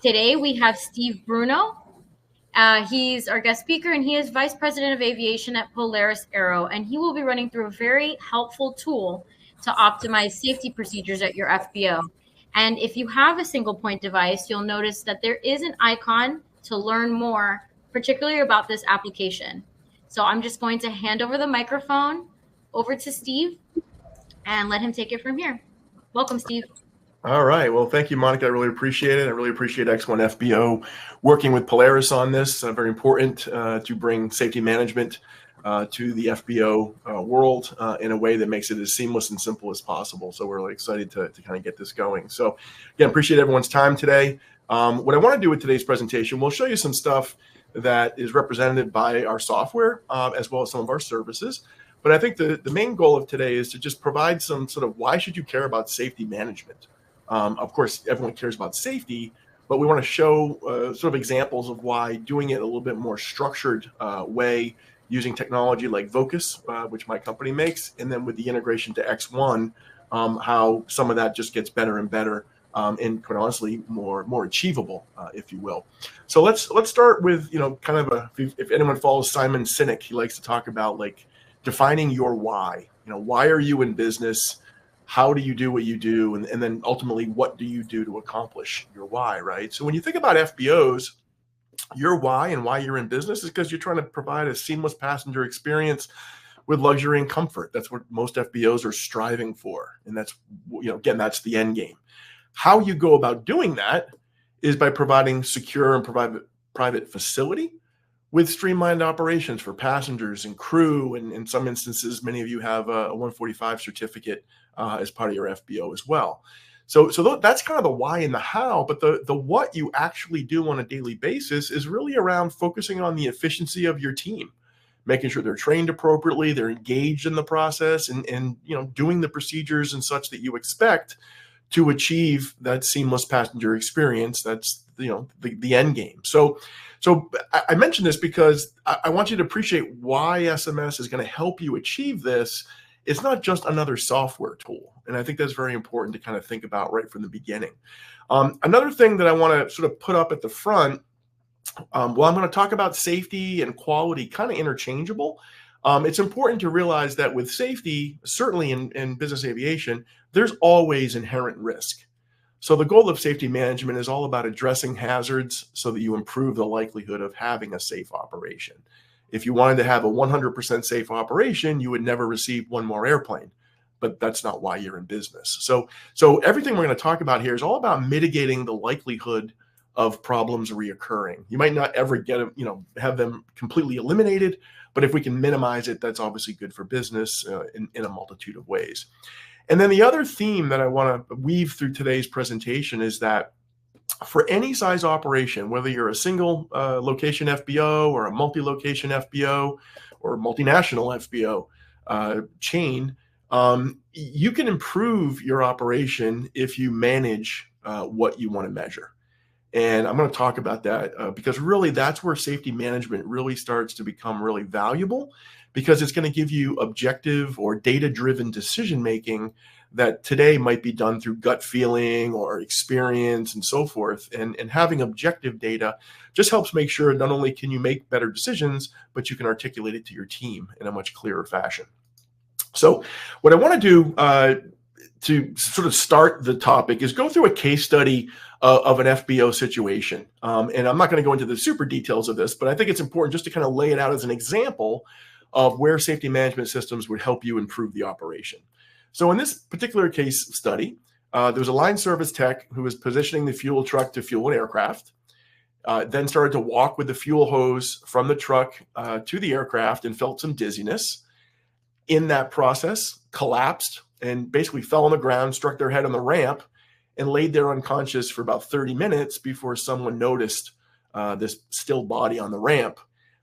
Today we have Steve Bruneau. He's our guest speaker, and he is Vice President of Aviation at Polaris Aero, and he will be running through a very helpful tool to optimize safety procedures at your FBO. And if you have a single point device, you'll notice that there is an icon to learn more, particularly about this application. So I'm just going to hand over the microphone over to Steve and let him take it from here. Welcome, Steve. All right. Well, thank you, Monica. I really appreciate it. I really appreciate X-1 FBO working with Polaris on this. Very important to bring safety management to the FBO world in a way that makes it as seamless and simple as possible. So we're really excited to kind of get this going. So again, appreciate everyone's time today. What I want to do with today's presentation, we'll show you some stuff that is represented by our software as well as some of our services. But I think the main goal of today is to just provide some sort of why should you care about safety management? Of course, everyone cares about safety, but we want to show sort of examples of why doing it a little bit more structured way using technology like VOCUS, which my company makes, and then with the integration to X1, how some of that just gets better and better and quite honestly more achievable, if you will. So let's start with kind of if anyone follows Simon Sinek, he likes to talk about like defining your why. Why are you in business? How do you do what you do? And then ultimately, what do you do to accomplish your why, right? So when you think about FBOs, your why and why you're in business is because you're trying to provide a seamless passenger experience with luxury and comfort. That's what most FBOs are striving for. And that's, again, that's the end game. How you go about doing that is by providing secure and private facility with streamlined operations for passengers and crew. And in some instances, many of you have a 145 certificate as part of your FBO as well. So that's kind of the why and the how, but the what you actually do on a daily basis is really around focusing on the efficiency of your team, making sure they're trained appropriately, they're engaged in the process, and doing the procedures and such that you expect to achieve that seamless passenger experience. That's the end game. So I mention this because I want you to appreciate why SMS is going to help you achieve this. It's not just another software tool. And I think that's very important to kind of think about right from the beginning. Another thing that I want to sort of put up at the front, while I'm going to talk about safety and quality kind of interchangeable, it's important to realize that with safety, certainly in business aviation, there's always inherent risk. So the goal of safety management is all about addressing hazards so that you improve the likelihood of having a safe operation. If you wanted to have a 100% safe operation, you would never receive one more airplane, but that's not why you're in business. So everything we're going to talk about here is all about mitigating the likelihood of problems reoccurring. You might not ever get have them completely eliminated, but if we can minimize it, that's obviously good for business in a multitude of ways. And then the other theme that I want to weave through today's presentation is that for any size operation, whether you're a single location FBO or a multi-location FBO or multinational FBO chain, you can improve your operation if you manage what you want to measure. And I'm going to talk about that because really that's where safety management really starts to become really valuable, because it's going to give you objective or data-driven decision-making that today might be done through gut feeling or experience and so forth. And having objective data just helps make sure not only can you make better decisions, but you can articulate it to your team in a much clearer fashion. So what I want to do to sort of start the topic is go through a case study of an FBO situation. And I'm not going to go into the super details of this, but I think it's important just to kind of lay it out as an example of where safety management systems would help you improve the operation. So in this particular case study, there was a line service tech who was positioning the fuel truck to fuel an aircraft, then started to walk with the fuel hose from the truck to the aircraft and felt some dizziness. In that process, collapsed and basically fell on the ground, struck their head on the ramp, and laid there unconscious for about 30 minutes before someone noticed this still body on the ramp.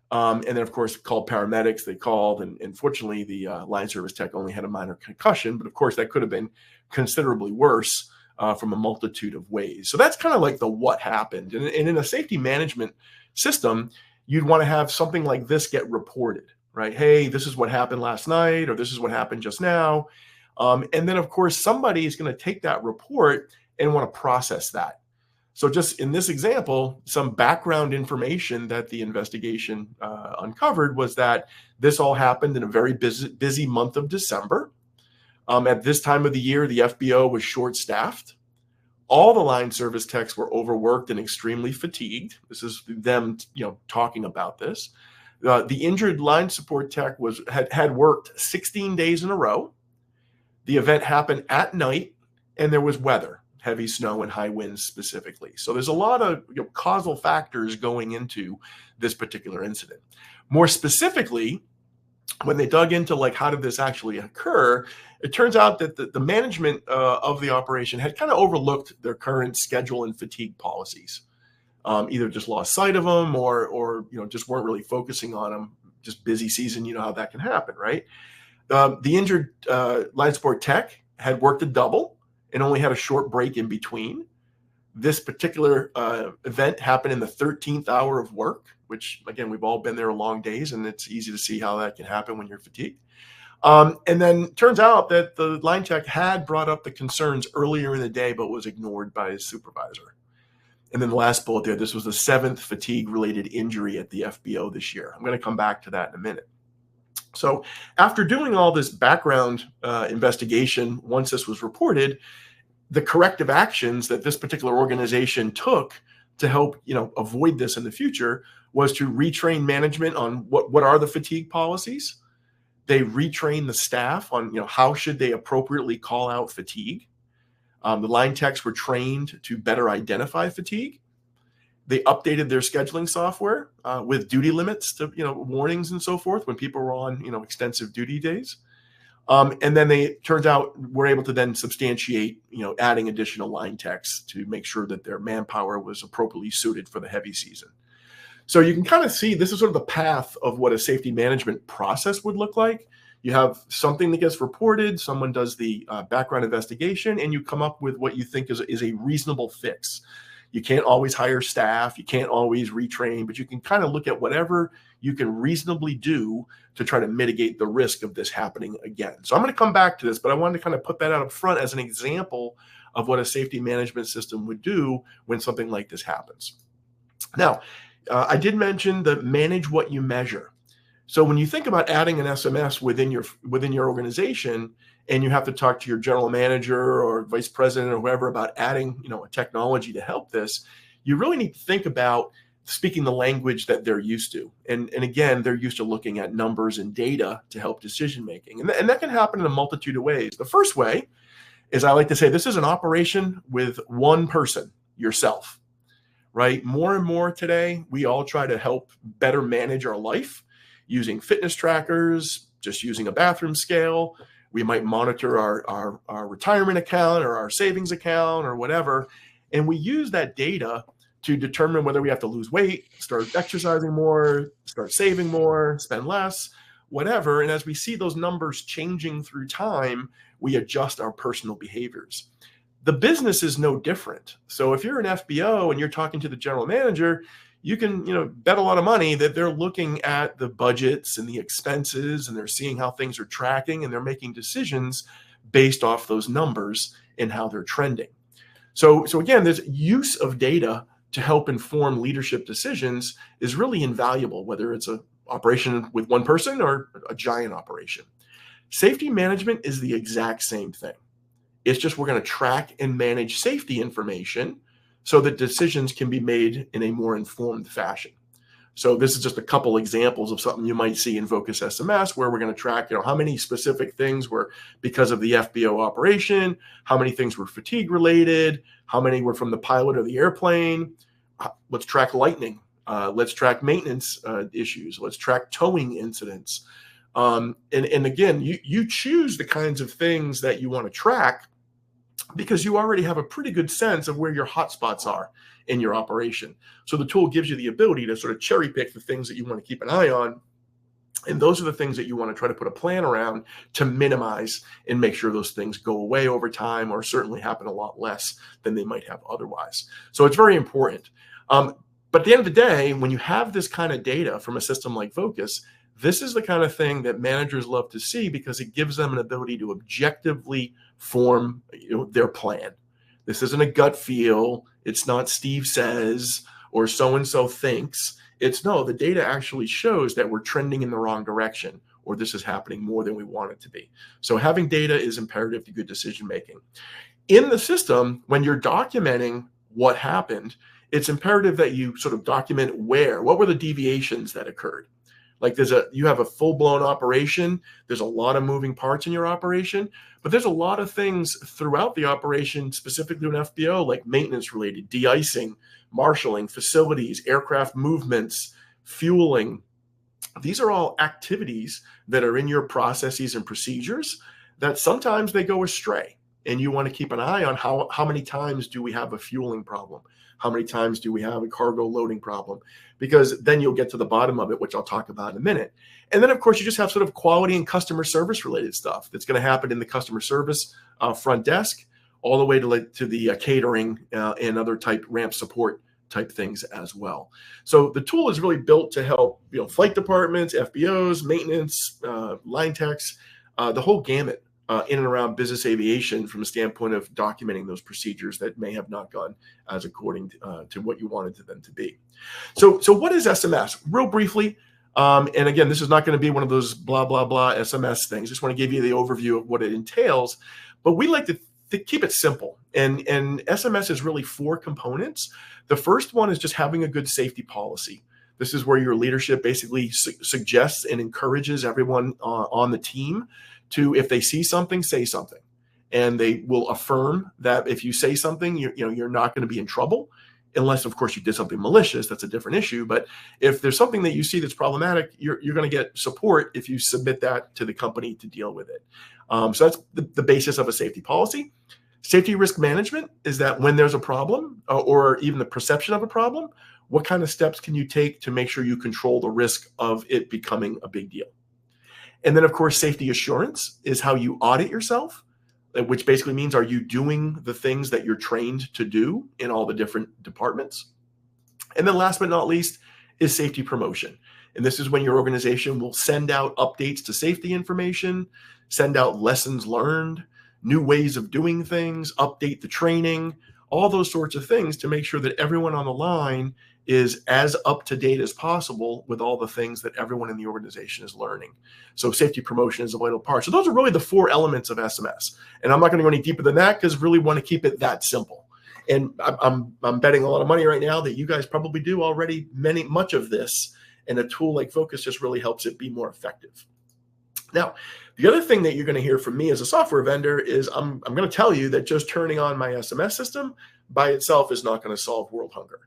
And then, of course, called paramedics. They called, and fortunately, the line service tech only had a minor concussion. But, of course, that could have been considerably worse from a multitude of ways. So that's kind of like the what happened. And in a safety management system, you'd want to have something like this get reported, right? Hey, this is what happened last night, or this is what happened just now. And then, of course, somebody is going to take that report and want to process that. So just in this example, some background information that the investigation uncovered was that this all happened in a very busy month of December. At this time of the year, the FBO was short-staffed. All the line service techs were overworked and extremely fatigued. This is them, talking about this. The injured line support tech had worked 16 days in a row. The event happened at night, and there was weather, heavy snow and high winds specifically. So there's a lot of causal factors going into this particular incident. More specifically, when they dug into how did this actually occur, it turns out that the management of the operation had kind of overlooked their current schedule and fatigue policies. Either just lost sight of them or just weren't really focusing on them. Just busy season, you know how that can happen, right? The injured line support tech had worked a double and only had a short break in between. This particular event happened in the 13th hour of work, which, again, we've all been there long days, and it's easy to see how that can happen when you're fatigued. And then turns out that the line tech had brought up the concerns earlier in the day, but was ignored by his supervisor. And then the last bullet there, this was the 7th fatigue-related injury at the FBO this year. I'm going to come back to that in a minute. So after doing all this background investigation, once this was reported, the corrective actions that this particular organization took to help avoid this in the future was to retrain management on what are the fatigue policies. They retrained the staff on how should they appropriately call out fatigue. The line techs were trained to better identify fatigue. They updated their scheduling software with duty limits to warnings and so forth when people were on extensive duty days. And then turns out we're able to then substantiate adding additional line techs to make sure that their manpower was appropriately suited for the heavy season. So you can kind of see this is sort of the path of what a safety management process would look like. You have something that gets reported, someone does the background investigation, and you come up with what you think is a reasonable fix. You can't always hire staff, you can't always retrain, but you can kind of look at whatever you can reasonably do to try to mitigate the risk of this happening again. So I'm going to come back to this, but I wanted to kind of put that out up front as an example of what a safety management system would do when something like this happens. Now, I did mention the manage what you measure. So when you think about adding an SMS within your organization, and you have to talk to your general manager or vice president or whoever about adding a technology to help this, you really need to think about speaking the language that they're used to. And again, they're used to looking at numbers and data to help decision making. And that can happen in a multitude of ways. The first way is, I like to say, this is an operation with one person, yourself, right? More and more today, we all try to help better manage our life using fitness trackers, just using a bathroom scale. We might monitor our retirement account or our savings account or whatever. And we use that data to determine whether we have to lose weight, start exercising more, start saving more, spend less, whatever. And as we see those numbers changing through time, we adjust our personal behaviors. The business is no different. So if you're an FBO and you're talking to the general manager, you can, bet a lot of money that they're looking at the budgets and the expenses, and they're seeing how things are tracking, and they're making decisions based off those numbers and how they're trending. So again, this use of data to help inform leadership decisions is really invaluable, whether it's an operation with one person or a giant operation. Safety management is the exact same thing. It's just we're going to track and manage safety information so that decisions can be made in a more informed fashion. So this is just a couple examples of something you might see in VOCUS SMS, where we're going to track, how many specific things were because of the FBO operation, how many things were fatigue related, how many were from the pilot or the airplane. Let's track lightning. Let's track maintenance issues. Let's track towing incidents. And again, you choose the kinds of things that you want to track because you already have a pretty good sense of where your hotspots are in your operation. So the tool gives you the ability to sort of cherry pick the things that you want to keep an eye on. And those are the things that you want to try to put a plan around to minimize and make sure those things go away over time, or certainly happen a lot less than they might have otherwise. So it's very important. But at the end of the day, when you have this kind of data from a system like VOCUS, this is the kind of thing that managers love to see because it gives them an ability to objectively form their plan. This isn't a gut feel. It's not Steve says or so-and-so thinks. It's no, the data actually shows that we're trending in the wrong direction, or this is happening more than we want it to be. So having data is imperative to good decision-making. In the system, when you're documenting what happened, it's imperative that you sort of document what were the deviations that occurred. Like you have a full-blown operation, there's a lot of moving parts in your operation, but there's a lot of things throughout the operation, specifically an FBO, like maintenance-related, de-icing, marshaling, facilities, aircraft movements, fueling. These are all activities that are in your processes and procedures that sometimes they go astray. And you want to keep an eye on how many times do we have a fueling problem? How many times do we have a cargo loading problem? Because then you'll get to the bottom of it, which I'll talk about in a minute. And then, of course, you just have sort of quality and customer service related stuff that's going to happen in the customer service front desk, all the way to the catering and other type ramp support type things as well. So the tool is really built to help flight departments, FBOs, maintenance, line techs, the whole gamut in and around business aviation from a standpoint of documenting those procedures that may have not gone as according to what you wanted them to be. So what is SMS? Real briefly, and again, this is not going to be one of those blah, blah, blah SMS things. Just want to give you the overview of what it entails. But we like to keep it simple. And SMS is really 4 components. The first one is just having a good safety policy. This is where your leadership basically suggests and encourages everyone on the team to, if they see something, say something. And they will affirm that if you say something, you're not going to be in trouble, unless, of course, you did something malicious. That's a different issue. But if there's something that you see that's problematic, you're going to get support if you submit that to the company to deal with it. So that's the basis of a safety policy. Safety risk management is that when there's a problem or even the perception of a problem, what kind of steps can you take to make sure you control the risk of it becoming a big deal? And then, of course, safety assurance is how you audit yourself, which basically means, are you doing the things that you're trained to do in all the different departments? And then last but not least is safety promotion. And this is when your organization will send out updates to safety information, send out lessons learned, new ways of doing things, update the training, all those sorts of things to make sure that everyone on the line is as up to date as possible with all the things that everyone in the organization is learning. So safety promotion is a vital part. So those are really the 4 elements of SMS. And I'm not going to go any deeper than that because really want to keep it that simple. And I'm betting a lot of money right now that you guys probably do already much of this. And a tool like VOCUS just really helps it be more effective. Now, the other thing that you're going to hear from me as a software vendor is I'm going to tell you that just turning on my SMS system by itself is not going to solve world hunger.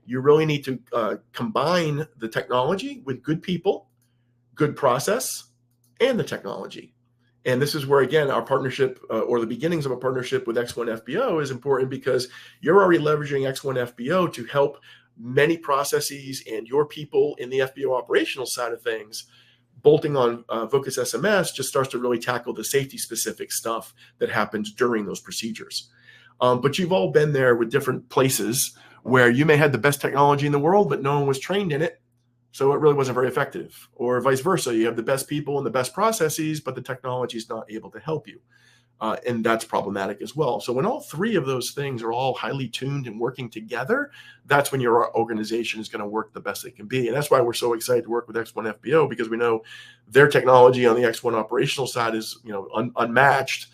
You really need to combine the technology with good people, good process, and the technology. And this is where, again, our partnership or the beginnings of a partnership with X-1 FBO is important because you're already leveraging X-1 FBO to help many processes and your people in the FBO operational side of things. Bolting on VOCUS SMS just starts to really tackle the safety specific stuff that happens during those procedures. But you've all been there with different places where you may have the best technology in the world, but no one was trained in it. So it really wasn't very effective. Or vice versa. You have the best people and the best processes, but the technology is not able to help you. And that's problematic as well. So when all 3 of those things are all highly tuned and working together, that's when your organization is going to work the best it can be. And that's why we're so excited to work with X-1 FBO, because we know their technology on the X-1 operational side is unmatched,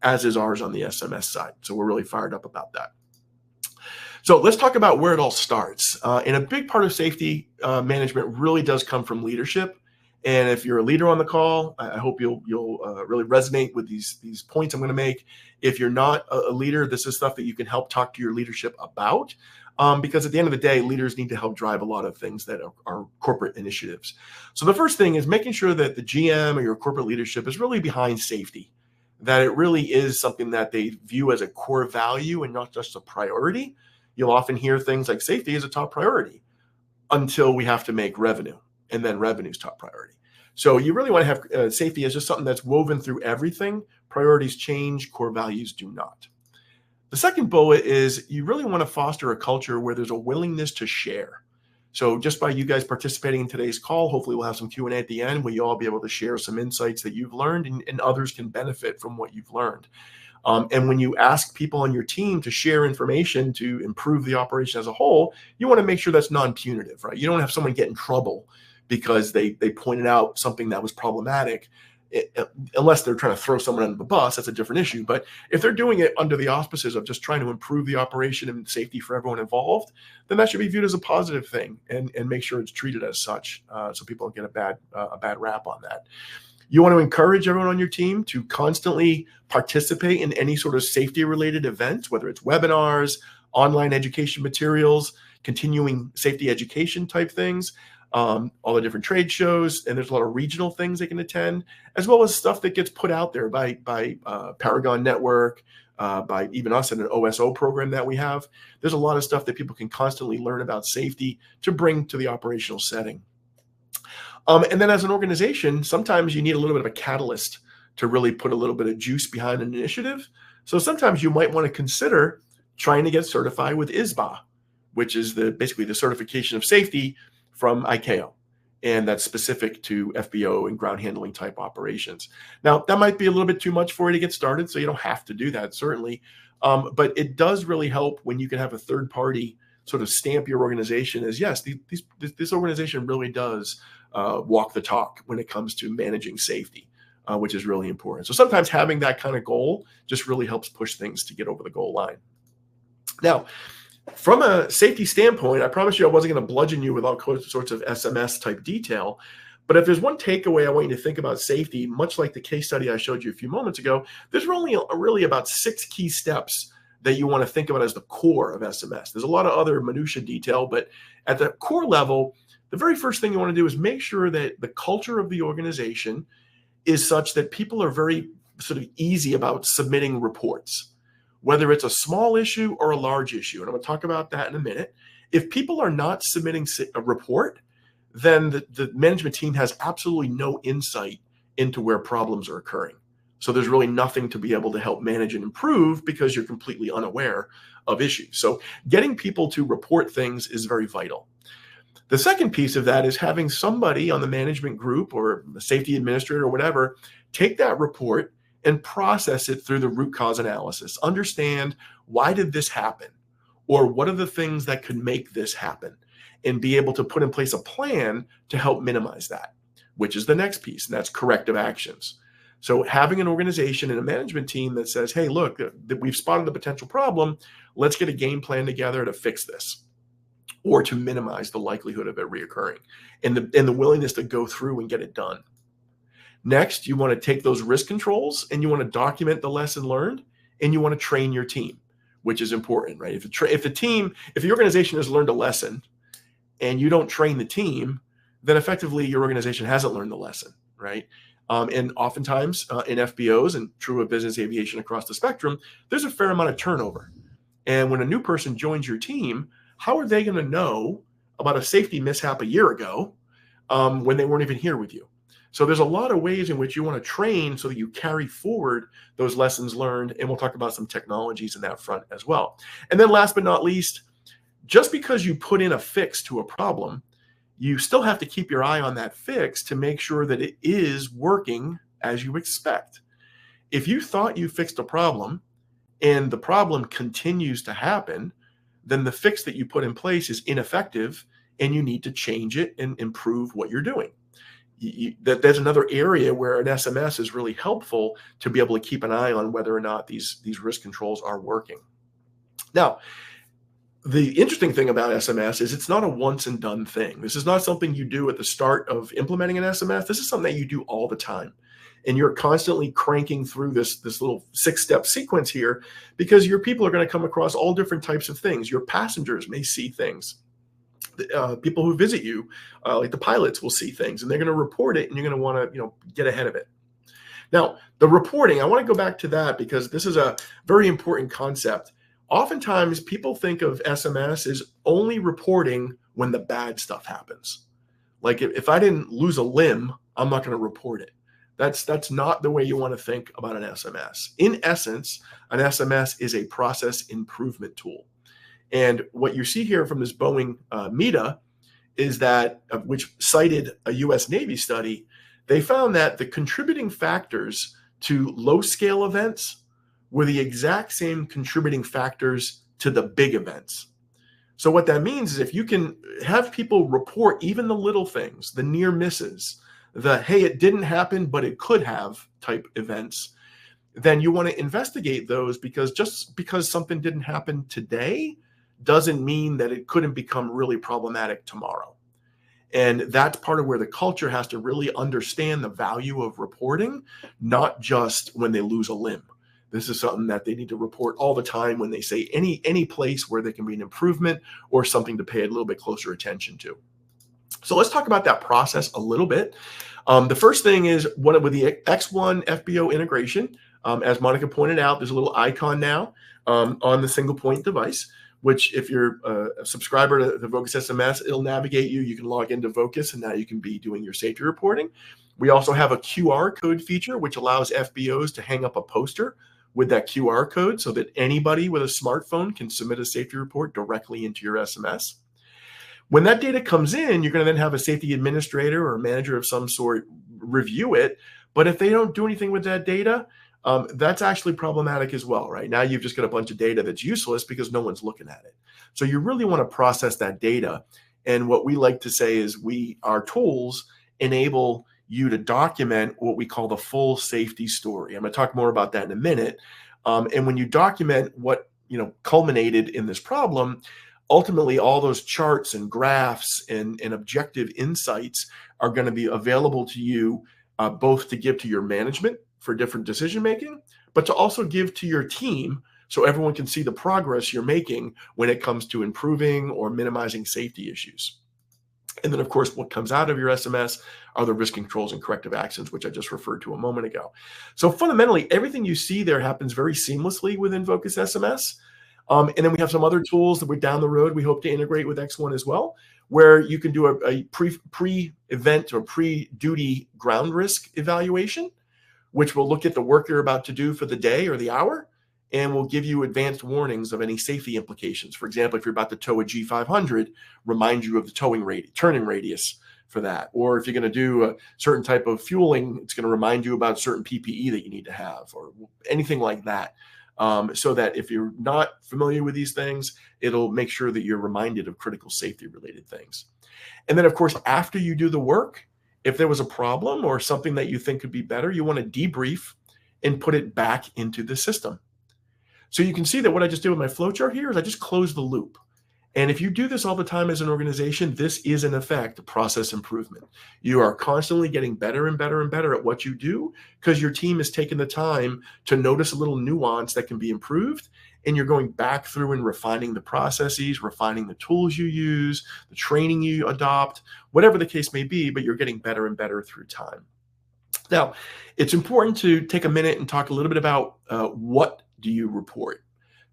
as is ours on the SMS side. So we're really fired up about that. So let's talk about where it all starts. And a big part of safety management really does come from leadership. And if you're a leader on the call, I hope you'll really resonate with these points I'm going to make. If you're not a leader, this is stuff that you can help talk to your leadership about. Because at the end of the day, leaders need to help drive a lot of things that are corporate initiatives. So the first thing is making sure that the GM or your corporate leadership is really behind safety, that it really is something that they view as a core value and not just a priority. You'll often hear things like safety is a top priority until we have to make revenue, and then revenue is top priority. So you really want to have safety as just something that's woven through everything. Priorities change, core values do not. The second bullet is you really want to foster a culture where there's a willingness to share. So just by you guys participating in today's call, hopefully we'll have some Q&A at the end where you all be able to share some insights that you've learned and others can benefit from what you've learned. And when you ask people on your team to share information to improve the operation as a whole, you want to make sure that's non-punitive, right? You don't have someone get in trouble because they pointed out something that was problematic, unless they're trying to throw someone under the bus. That's a different issue. But if they're doing it under the auspices of just trying to improve the operation and safety for everyone involved, then that should be viewed as a positive thing, and make sure it's treated as such, so people don't get a bad rap on that. You want to encourage everyone on your team to constantly participate in any sort of safety-related events, whether it's webinars, online education materials, continuing safety education type things, all the different trade shows, and there's a lot of regional things they can attend, as well as stuff that gets put out there by Paragon Network, by even us in an OSO program that we have. There's a lot of stuff that people can constantly learn about safety to bring to the operational setting. And then as an organization, sometimes you need a little bit of a catalyst to really put a little bit of juice behind an initiative. So sometimes you might want to consider trying to get certified with ISBA, which is basically the certification of safety from ICAO, and that's specific to FBO and ground handling type operations. Now, that might be a little bit too much for you to get started, so you don't have to do that, certainly. But it does really help when you can have a third party sort of stamp your organization as, yes, this organization really does walk the talk when it comes to managing safety, which is really important. So sometimes having that kind of goal just really helps push things to get over the goal line. Now, from a safety standpoint, I promise you I wasn't going to bludgeon you with all sorts of SMS type detail. But if there's one takeaway I want you to think about safety, much like the case study I showed you a few moments ago, there's really about 6 key steps that you want to think about as the core of SMS. There's a lot of other minutia detail, but at the core level, the very first thing you want to do is make sure that the culture of the organization is such that people are very sort of easy about submitting reports, whether it's a small issue or a large issue. And I'm going to talk about that in a minute. If people are not submitting a report, then the management team has absolutely no insight into where problems are occurring. So there's really nothing to be able to help manage and improve because you're completely unaware of issues. So getting people to report things is very vital. The second piece of that is having somebody on the management group or the safety administrator or whatever take that report and process it through the root cause analysis. Understand, why did this happen? Or what are the things that could make this happen? And be able to put in place a plan to help minimize that, which is the next piece, and that's corrective actions. So having an organization and a management team that says, hey, look, we've spotted the potential problem. Let's get a game plan together to fix this, or to minimize the likelihood of it reoccurring, and the willingness to go through and get it done. Next, you want to take those risk controls and you want to document the lesson learned, and you want to train your team, which is important, right? If the organization has learned a lesson and you don't train the team, then effectively your organization hasn't learned the lesson, right? And oftentimes in FBOs, and true of business aviation across the spectrum, there's a fair amount of turnover. And when a new person joins your team, how are they going to know about a safety mishap a year ago when they weren't even here with you? So there's a lot of ways in which you want to train so that you carry forward those lessons learned, and we'll talk about some technologies in that front as well. And then last but not least, just because you put in a fix to a problem, you still have to keep your eye on that fix to make sure that it is working as you expect. If you thought you fixed a problem and the problem continues to happen, then the fix that you put in place is ineffective and you need to change it and improve what you're doing. There's another area where an SMS is really helpful to be able to keep an eye on whether or not these risk controls are working. Now, the interesting thing about SMS is it's not a once and done thing. This is not something you do at the start of implementing an SMS. This is something that you do all the time. And you're constantly cranking through this little 6-step sequence here, because your people are going to come across all different types of things. Your passengers may see things. People who visit you, like the pilots, will see things, and they're going to report it, and you're going to want to get ahead of it. Now, the reporting, I want to go back to that because this is a very important concept. Oftentimes, people think of SMS as only reporting when the bad stuff happens. Like if I didn't lose a limb, I'm not going to report it. That's not the way you want to think about an SMS. In essence, an SMS is a process improvement tool. And what you see here from this Boeing META is that, which cited a U.S. Navy study, they found that the contributing factors to low-scale events were the exact same contributing factors to the big events. So what that means is if you can have people report even the little things, the near misses, the, hey, it didn't happen, but it could have type events, then you want to investigate those, because just because something didn't happen today doesn't mean that it couldn't become really problematic tomorrow. And that's part of where the culture has to really understand the value of reporting, not just when they lose a limb. This is something that they need to report all the time when they say any place where there can be an improvement or something to pay a little bit closer attention to. So let's talk about that process a little bit. The first thing is with the X-1 FBO integration. As Monica pointed out, there's a little icon now on the SinglePoint device, which if you're a subscriber to the VOCUS SMS, it'll navigate you. You can log into VOCUS, and now you can be doing your safety reporting. We also have a QR code feature, which allows FBOs to hang up a poster with that QR code so that anybody with a smartphone can submit a safety report directly into your SMS. When that data comes in, you're going to then have a safety administrator or a manager of some sort review it. But if they don't do anything with that data, that's actually problematic as well, right? Now you've just got a bunch of data that's useless because no one's looking at it. So you really want to process that data. And what we like to say is our tools enable you to document what we call the full safety story. I'm going to talk more about that in a minute. And when you document what culminated in this problem, ultimately all those charts and graphs and objective insights are going to be available to you, both to give to your management for different decision making, but to also give to your team so everyone can see the progress you're making when it comes to improving or minimizing safety issues. And then, of course, what comes out of your SMS are the risk controls and corrective actions, which I just referred to a moment ago. So fundamentally, everything you see there happens very seamlessly within VOCUS SMS. And then we have some other tools that we're down the road we hope to integrate with X1 as well, where you can do a pre-event or pre-duty ground risk evaluation, which will look at the work you're about to do for the day or the hour, and will give you advanced warnings of any safety implications. For example, if you're about to tow a G500, remind you of the turning radius for that. Or if you're going to do a certain type of fueling, it's going to remind you about certain PPE that you need to have, or anything like that. So that if you're not familiar with these things, it'll make sure that you're reminded of critical safety related things. And then, of course, after you do the work, if there was a problem or something that you think could be better, you want to debrief and put it back into the system. So you can see that what I just did with my flowchart here is I just closed the loop. And if you do this all the time as an organization, this is in effect process improvement. You are constantly getting better and better and better at what you do because your team has taken the time to notice a little nuance that can be improved. And you're going back through and refining the processes, refining the tools you use, the training you adopt, whatever the case may be, but you're getting better and better through time. Now, it's important to take a minute and talk a little bit about what do you report.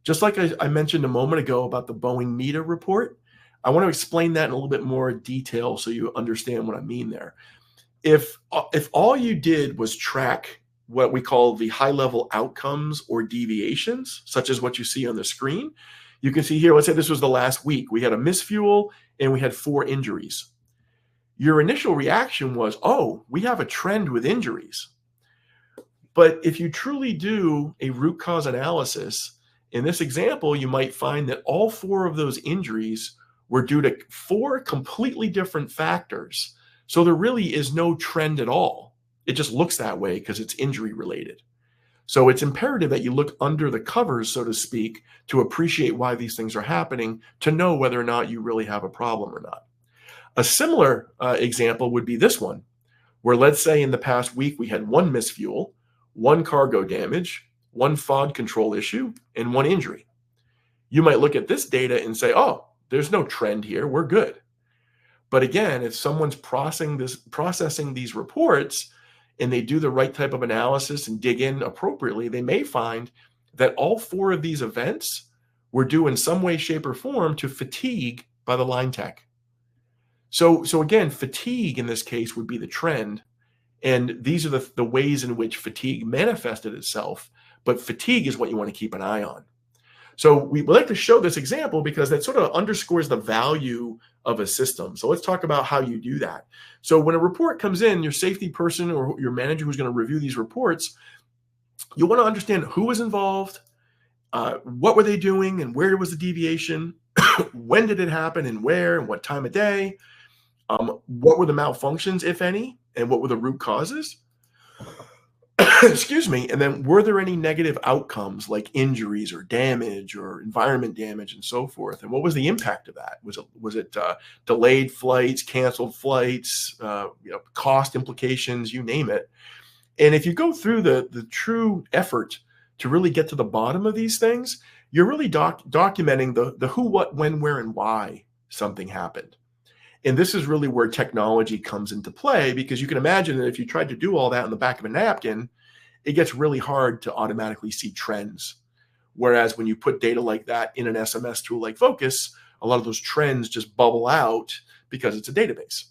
Just like I mentioned a moment ago about the Boeing META report, I want to explain that in a little bit more detail so you understand what I mean there. If all you did was track what we call the high-level outcomes or deviations, such as what you see on the screen, you can see here, let's say this was the last week. We had a misfuel and we had 4 injuries. Your initial reaction was, oh, we have a trend with injuries. But if you truly do a root cause analysis, in this example, you might find that all 4 of those injuries were due to 4 completely different factors. So there really is no trend at all. It just looks that way because it's injury related. So it's imperative that you look under the covers, so to speak, to appreciate why these things are happening, to know whether or not you really have a problem or not. A similar example would be this one, where let's say in the past week we had 1 misfuel, 1 cargo damage, 1 FOD control issue, and 1 injury. You might look at this data and say, oh, there's no trend here, we're good. But again, if someone's processing these reports and they do the right type of analysis and dig in appropriately, they may find that all 4 of these events were due in some way, shape, or form to fatigue by the line tech. So again, fatigue in this case would be the trend. And these are the ways in which fatigue manifested itself. But fatigue is what you want to keep an eye on. So we would like to show this example because that sort of underscores the value of a system. So let's talk about how you do that. So when a report comes in, your safety person or your manager who's going to review these reports You want to understand who was involved, what were they doing, and where was the deviation, when did it happen, and where, and what time of day, what were the malfunctions, if any, and what were the root causes. Excuse me. And then were there any negative outcomes like injuries or damage or environment damage and so forth? And what was the impact of that? Was it delayed flights, canceled flights, cost implications, you name it. And if you go through the true effort to really get to the bottom of these things, you're really documenting the who, what, when, where, and why something happened. And this is really where technology comes into play, because you can imagine that if you tried to do all that on the back of a napkin, it gets really hard to automatically see trends. Whereas when you put data like that in an SMS tool like VOCUS, a lot of those trends just bubble out because it's a database.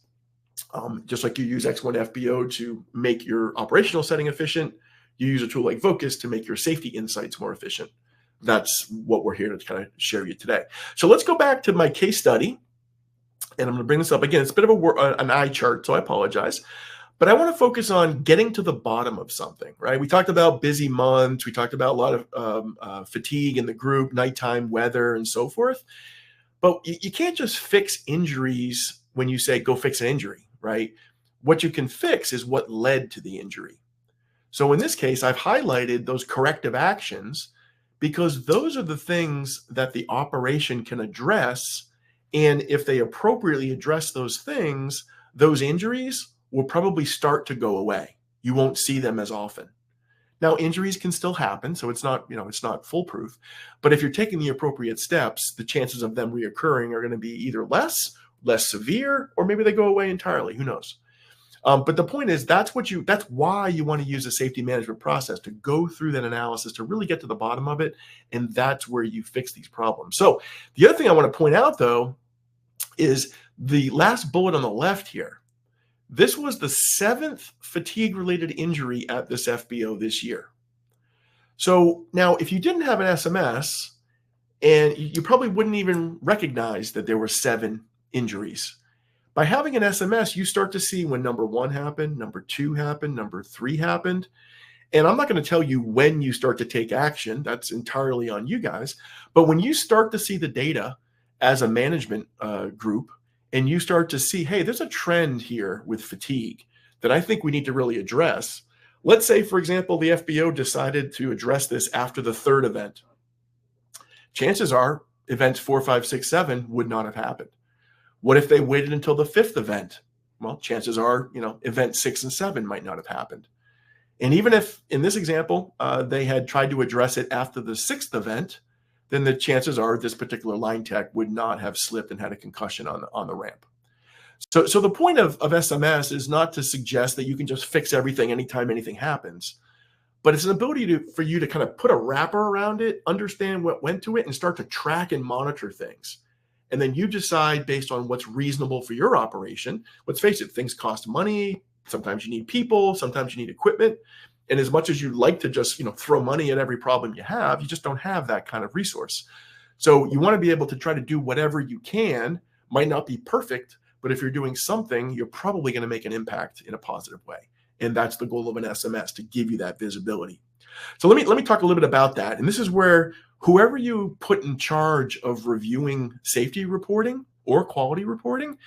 Just like you use X-1 FBO to make your operational setting efficient, you use a tool like VOCUS to make your safety insights more efficient. That's what we're here to kind of share you today. So let's go back to my case study. And I'm going to bring this up again. It's a bit of an eye chart, so I apologize. But I want to focus on getting to the bottom of something, right? We talked about busy months. We talked about a lot of fatigue in the group, nighttime weather, and so forth. But you can't just fix injuries when you say, go fix an injury, right? What you can fix is what led to the injury. So in this case, I've highlighted those corrective actions because those are the things that the operation can address. And if they appropriately address those things, those injuries will probably start to go away. You won't see them as often. Now, injuries can still happen, so it's not foolproof. But if you're taking the appropriate steps, the chances of them reoccurring are going to be either less severe, or maybe they go away entirely. Who knows? But the point is, that's why you want to use a safety management process, to go through that analysis, to really get to the bottom of it. And that's where you fix these problems. So the other thing I want to point out, though, is the last bullet on the left here. This was the 7th fatigue-related injury at this FBO this year. So now, if you didn't have an SMS, and you probably wouldn't even recognize that there were 7 injuries. By having an SMS, you start to see when number 1 happened, number 2 happened, number 3 happened. And I'm not going to tell you when you start to take action. That's entirely on you guys. But when you start to see the data as a management group, and you start to see, hey, there's a trend here with fatigue that I think we need to really address. Let's say, for example, the FBO decided to address this after the 3rd event. Chances are events 4, 5, 6, 7 would not have happened. What if they waited until the 5th event? Well, chances are, event 6 and 7 might not have happened. And even if, in this example, they had tried to address it after the 6th event, then the chances are this particular line tech would not have slipped and had a concussion on the ramp. So the point of SMS is not to suggest that you can just fix everything anytime anything happens, but it's an ability for you to kind of put a wrapper around it, understand what went to it, and start to track and monitor things. And then you decide based on what's reasonable for your operation. Let's face it, things cost money. Sometimes you need people, sometimes you need equipment. And as much as you'd like to just, throw money at every problem you have, you just don't have that kind of resource. So you want to be able to try to do whatever you can. Might not be perfect, but if you're doing something, you're probably going to make an impact in a positive way. And that's the goal of an SMS, to give you that visibility. So let me talk a little bit about that. And this is where whoever you put in charge of reviewing safety reporting or quality reporting,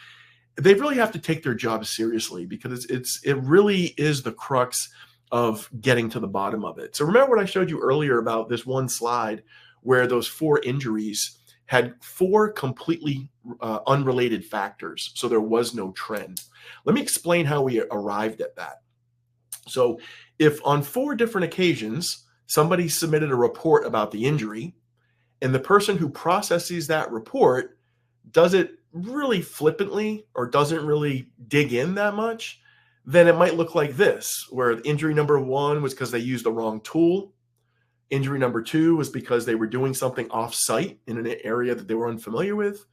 they really have to take their job seriously, because it really is the crux of getting to the bottom of it. So remember what I showed you earlier about this one slide where those 4 injuries had 4 completely unrelated factors. So there was no trend. Let me explain how we arrived at that. So if on 4 different occasions, somebody submitted a report about the injury, and the person who processes that report does it really flippantly or doesn't really dig in that much, then it might look like this, where injury number 1 was because they used the wrong tool. Injury number 2 was because they were doing something off-site in an area that they were unfamiliar with.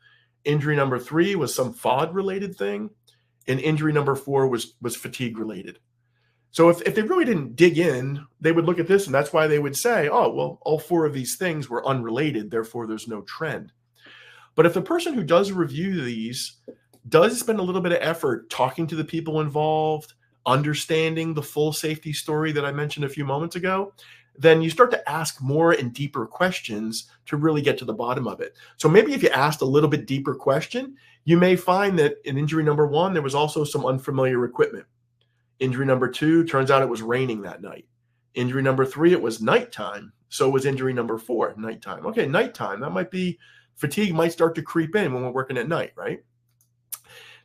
Injury number 3 was some FOD-related thing. And injury number 4 was fatigue-related. So if they really didn't dig in, they would look at this, and that's why they would say, oh, well, all 4 of these things were unrelated, therefore there's no trend. But if the person who does review these does spend a little bit of effort talking to the people involved, understanding the full safety story that I mentioned a few moments ago, then you start to ask more and deeper questions to really get to the bottom of it. So maybe if you asked a little bit deeper question, you may find that in injury number 1, there was also some unfamiliar equipment. Injury number 2, turns out it was raining that night. Injury number 3, it was nighttime. So was injury number 4, nighttime. Okay, nighttime, that might be, fatigue might start to creep in when we're working at night, right?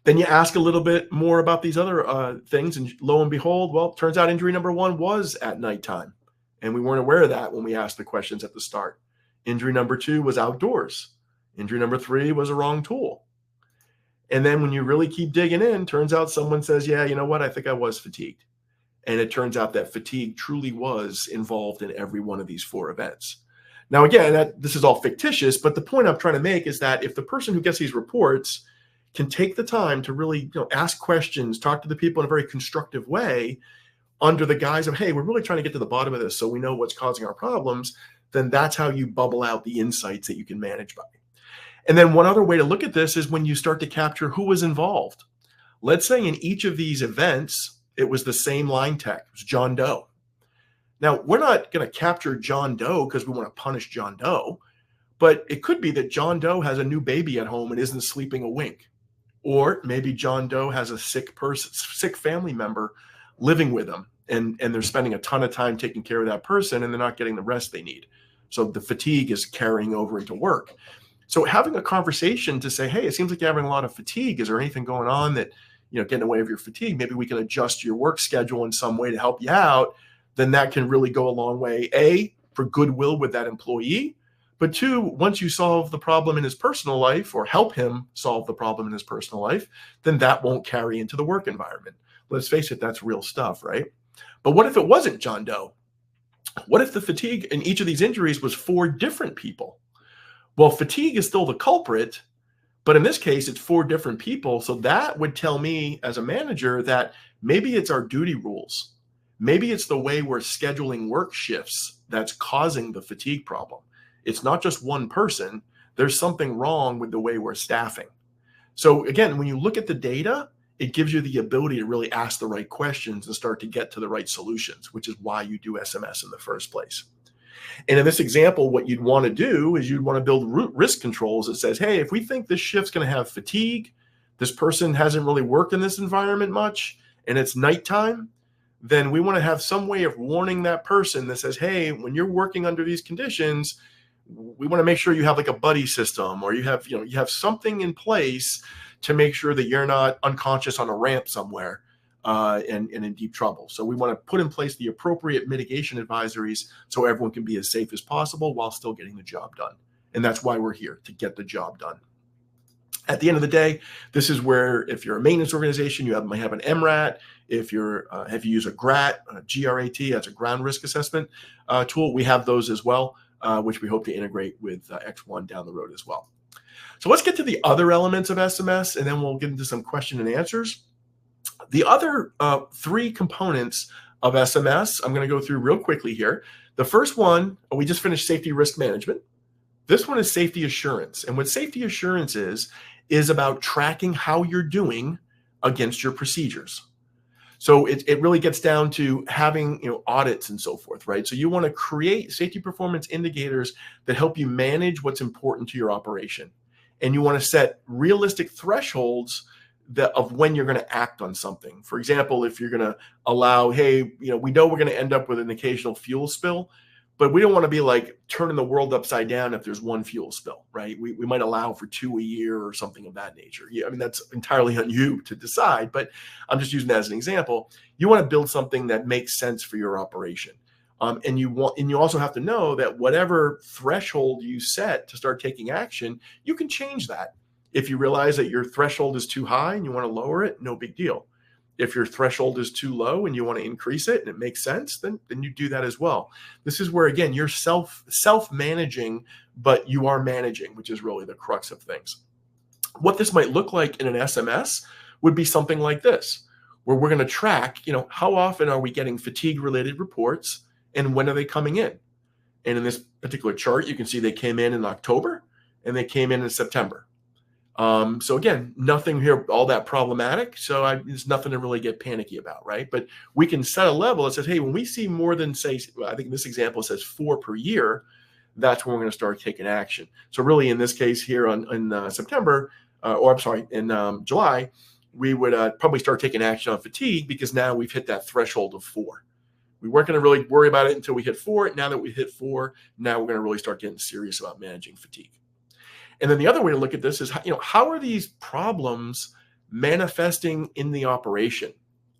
Then you ask a little bit more about these other things, and lo and behold, well, turns out injury number 1 was at nighttime. And we weren't aware of that when we asked the questions at the start. Injury number 2 was outdoors. Injury number 3 was a wrong tool. And then when you really keep digging in, turns out someone says, yeah, you know what? I think I was fatigued. And it turns out that fatigue truly was involved in every one of these 4 events. Now, again, this is all fictitious, but the point I'm trying to make is that if the person who gets these reports can take the time to really ask questions, talk to the people in a very constructive way, under the guise of, hey, we're really trying to get to the bottom of this so we know what's causing our problems, then that's how you bubble out the insights that you can manage by. And then one other way to look at this is when you start to capture who was involved. Let's say in each of these events, it was the same line tech, it was John Doe. Now, we're not going to capture John Doe because we want to punish John Doe, but it could be that John Doe has a new baby at home and isn't sleeping a wink. Or maybe John Doe has a sick family member living with him, and they're spending a ton of time taking care of that person, and they're not getting the rest they need. So the fatigue is carrying over into work. So having a conversation to say, hey, it seems like you're having a lot of fatigue. Is there anything going on that, getting in the way of your fatigue? Maybe we can adjust your work schedule in some way to help you out. Then that can really go a long way, A, for goodwill with that employee. But 2, once you solve the problem in his personal life or help him solve the problem in his personal life, then that won't carry into the work environment. Let's face it, that's real stuff, right? But what if it wasn't John Doe? What if the fatigue in each of these injuries was 4 different people? Well, fatigue is still the culprit, but in this case, it's 4 different people. So that would tell me as a manager that maybe it's our duty rules. Maybe it's the way we're scheduling work shifts that's causing the fatigue problem. It's not just one person. There's something wrong with the way we're staffing. So again, when you look at the data, it gives you the ability to really ask the right questions and start to get to the right solutions, which is why you do SMS in the first place. And in this example, what you'd want to do is you'd want to build risk controls that says, hey, if we think this shift's going to have fatigue, this person hasn't really worked in this environment much, and it's nighttime, then we want to have some way of warning that person that says, hey, when you're working under these conditions, we want to make sure you have like a buddy system, or you have something in place to make sure that you're not unconscious on a ramp somewhere and in deep trouble. So we want to put in place the appropriate mitigation advisories so everyone can be as safe as possible while still getting the job done. And that's why we're here, to get the job done. At the end of the day, this is where, if you're a maintenance organization, you might have an MRAT. If you use a GRAT, GRAT, that's a ground risk assessment tool, we have those as well, which we hope to integrate with X1 down the road as well. So let's get to the other elements of SMS, and then we'll get into some question and answers. The other 3 components of SMS, I'm going to go through real quickly here. The first one, we just finished safety risk management. This one is safety assurance. And what safety assurance is about tracking how you're doing against your procedures. So it really gets down to having audits and so forth, right? So you want to create safety performance indicators that help you manage what's important to your operation. And you want to set realistic thresholds of when you're going to act on something. For example, if you're going to allow, hey, we know we're going to end up with an occasional fuel spill, but we don't want to be like turning the world upside down if there's one fuel spill, right? We might allow for 2 a year or something of that nature. Yeah, I mean, that's entirely on you to decide, but I'm just using that as an example. You want to build something that makes sense for your operation. And you also have to know that whatever threshold you set to start taking action, you can change that. If you realize that your threshold is too high and you want to lower it, no big deal. If your threshold is too low and you want to increase it and it makes sense, then you do that as well. This is where, again, you're self-managing, but you are managing, which is really the crux of things. What this might look like in an SMS would be something like this, where we're going to track, how often are we getting fatigue-related reports and when are they coming in? And in this particular chart, you can see they came in October and they came in September. So again, nothing here all that problematic. So there's nothing to really get panicky about, right? But we can set a level that says, hey, when we see more than, say, I think this example says 4 per year, that's when we're going to start taking action. So really, in this case here in September, or I'm sorry, in July, we would probably start taking action on fatigue because now we've hit that threshold of 4. We weren't going to really worry about it until we hit 4. Now that we hit 4, now we're going to really start getting serious about managing fatigue. And then the other way to look at this is, how are these problems manifesting in the operation,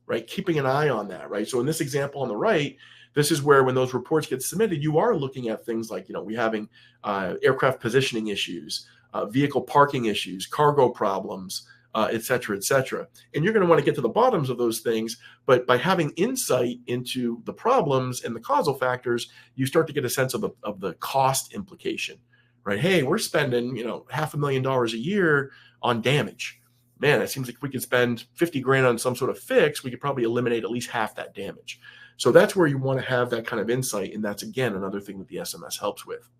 right? Keeping an eye on that, right? So in this example on the right, this is where when those reports get submitted, you are looking at things like, we having aircraft positioning issues, vehicle parking issues, cargo problems, et cetera, et cetera. And you're going to want to get to the bottoms of those things. But by having insight into the problems and the causal factors, you start to get a sense of the cost implication. Right? Hey, we're spending, $500,000 a year on damage. Man, it seems like if we could spend 50 grand on some sort of fix, we could probably eliminate at least half that damage. So that's where you want to have that kind of insight. And that's, again, another thing that the SMS helps with.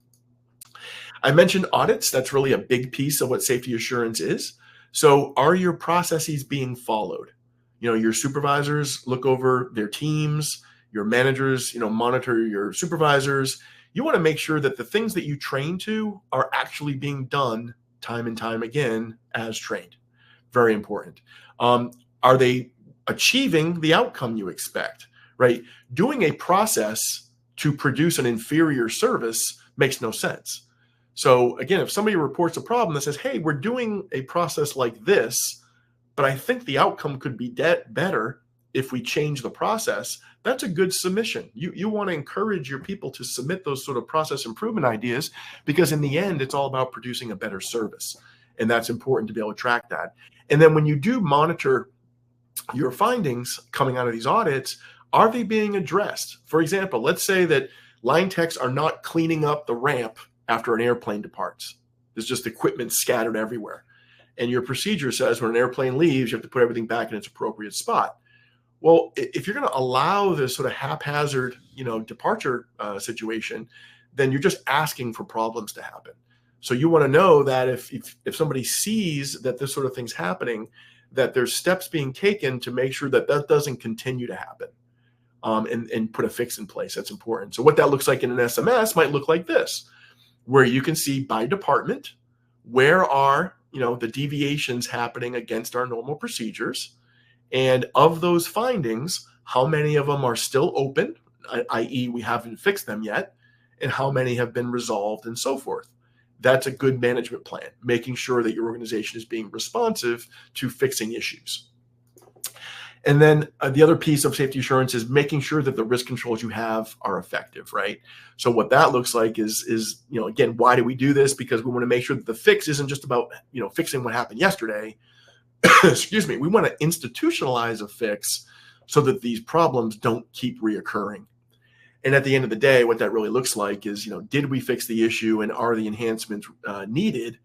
I mentioned audits. That's really a big piece of what safety assurance is. So are your processes being followed? Your supervisors look over their teams, your managers, monitor your supervisors. You want to make sure that the things that you train to are actually being done time and time again as trained. Very important. Are they achieving the outcome you expect, right? Doing a process to produce an inferior service makes no sense. So again, if somebody reports a problem that says, hey, we're doing a process like this, but I think the outcome could be better if we change the process, that's a good submission. You want to encourage your people to submit those sort of process improvement ideas, because in the end, it's all about producing a better service. And that's important to be able to track that. And then when you do monitor your findings coming out of these audits, are they being addressed? For example, let's say that line techs are not cleaning up the ramp after an airplane departs. There's just equipment scattered everywhere. And your procedure says when an airplane leaves, you have to put everything back in its appropriate spot. Well, if you're going to allow this sort of haphazard, departure situation, then you're just asking for problems to happen. So you want to know that if somebody sees that this sort of thing's happening, that there's steps being taken to make sure that that doesn't continue to happen, and put a fix in place. That's important. So what that looks like in an SMS might look like this, where you can see by department, where are, the deviations happening against our normal procedures. And of those findings, how many of them are still open, i.e. we haven't fixed them yet, and how many have been resolved and so forth. That's a good management plan, making sure that your organization is being responsive to fixing issues. And then the other piece of safety assurance is making sure that the risk controls you have are effective, right? So what that looks like is again, why do we do this? Because we want to make sure that the fix isn't just about, fixing what happened yesterday. Excuse me. We want to institutionalize a fix so that these problems don't keep reoccurring. And at the end of the day, what that really looks like is, did we fix the issue and are the enhancements needed?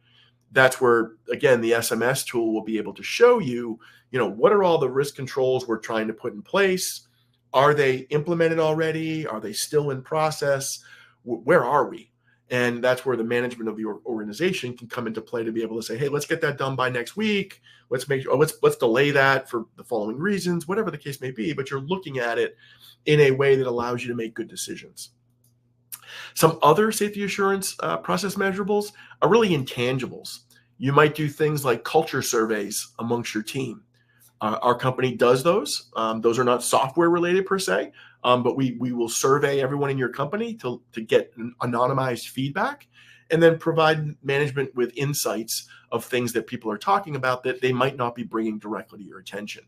That's where, again, the SMS tool will be able to show you, what are all the risk controls we're trying to put in place? Are they implemented already? Are they still in process? Where are we? And that's where the management of the organization can come into play to be able to say, hey, let's get that done by next week. Let's make sure, let's delay that for the following reasons, whatever the case may be. But you're looking at it in a way that allows you to make good decisions. Some other safety assurance process measurables are really intangibles. You might do things like culture surveys amongst your team. Our company does those. Those are not software related per se, but we will survey everyone in your company to get anonymized feedback, and then provide management with insights of things that people are talking about that they might not be bringing directly to your attention.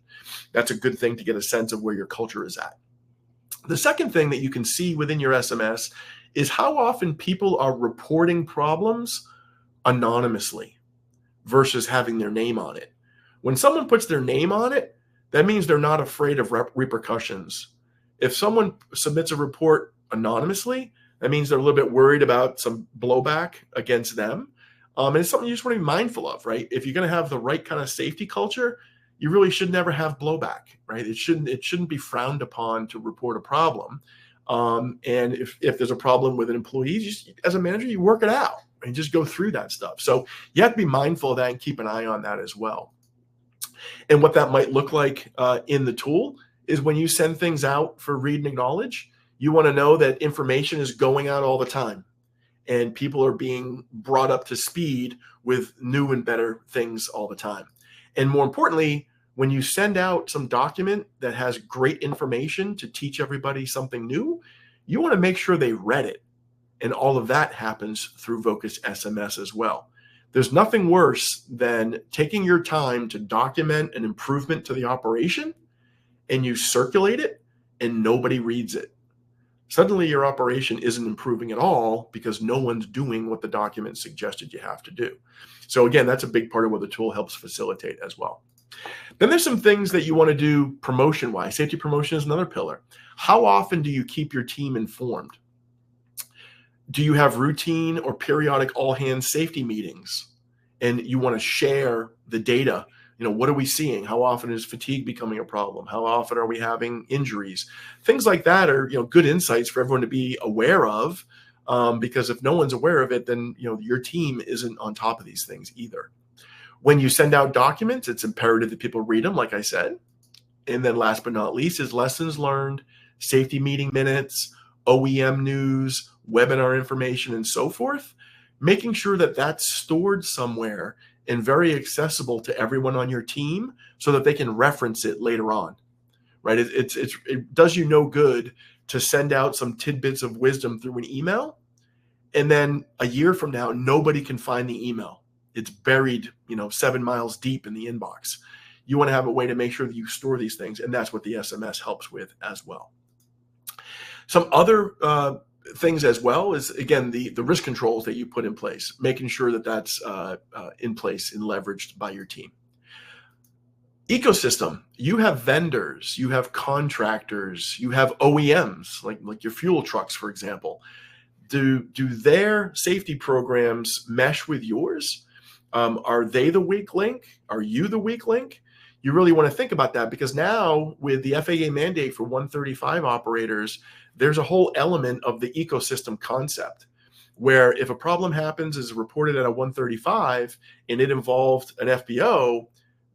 That's a good thing to get a sense of where your culture is at. The second thing that you can see within your SMS is how often people are reporting problems anonymously versus having their name on it. When someone puts their name on it, that means they're not afraid of repercussions. If someone submits a report anonymously, that means they're a little bit worried about some blowback against them. And it's something you just want to be mindful of, right? If you're going to have the right kind of safety culture, you really should never have blowback, right? It shouldn't be frowned upon to report a problem. And if there's a problem with an employee, as a manager, you work it out, and just go through that stuff. So you have to be mindful of that and keep an eye on that as well. And what that might look like in the tool is when you send things out for read and acknowledge, you want to know that information is going out all the time and people are being brought up to speed with new and better things all the time. And more importantly, when you send out some document that has great information to teach everybody something new, you want to make sure they read it. And all of that happens through VOCUS SMS as well. There's nothing worse than taking your time to document an improvement to the operation and you circulate it and nobody reads it. Suddenly your operation isn't improving at all because no one's doing what the document suggested you have to do. So again, that's a big part of what the tool helps facilitate as well. Then there's some things that you want to do promotion-wise. Safety promotion is another pillar. How often do you keep your team informed? Do you have routine or periodic all-hands safety meetings? And you want to share the data. What are we seeing? How often is fatigue becoming a problem? How often are we having injuries? Things like that are good insights for everyone to be aware of, because if no one's aware of it, then your team isn't on top of these things either. When you send out documents, it's imperative that people read them, like I said. And then last but not least is lessons learned, safety meeting minutes, OEM news, webinar information, and so forth, making sure that that's stored somewhere and very accessible to everyone on your team so that they can reference it later on, right? It does you no good to send out some tidbits of wisdom through an email, and then a year from now, nobody can find the email. It's buried, 7 miles deep in the inbox. You want to have a way to make sure that you store these things, and that's what the SMS helps with as well. Some other things as well is, again, the risk controls that you put in place, making sure that that's in place and leveraged by your team. Ecosystem, you have vendors, you have contractors, you have OEMs, like your fuel trucks, for example. Do their safety programs mesh with yours? Are they the weak link? Are you the weak link? You really want to think about that, because now with the FAA mandate for 135 operators, there's a whole element of the ecosystem concept where if a problem happens, is reported at a 135 and it involved an FBO,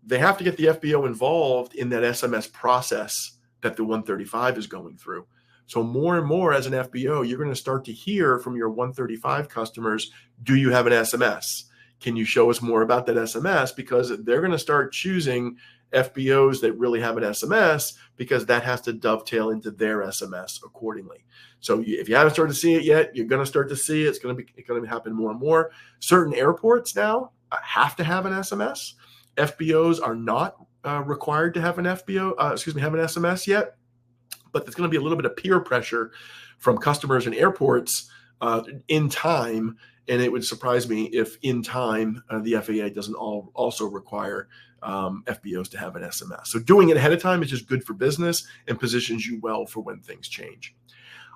they have to get the FBO involved in that SMS process that the 135 is going through. So more and more as an FBO, you're going to start to hear from your 135 customers, do you have an SMS? Can you show us more about that SMS? Because they're going to start choosing FBOs that really have an SMS, because that has to dovetail into their SMS accordingly. So if you haven't started to see it yet, you're going to start to see it. It's going to happen more and more. Certain airports now have to have an SMS. FBOs are not required to have an have an SMS yet, but there's going to be a little bit of peer pressure from customers and airports in time. And it would surprise me if in time the FAA doesn't also require FBOs to have an SMS. So doing it ahead of time is just good for business and positions you well for when things change.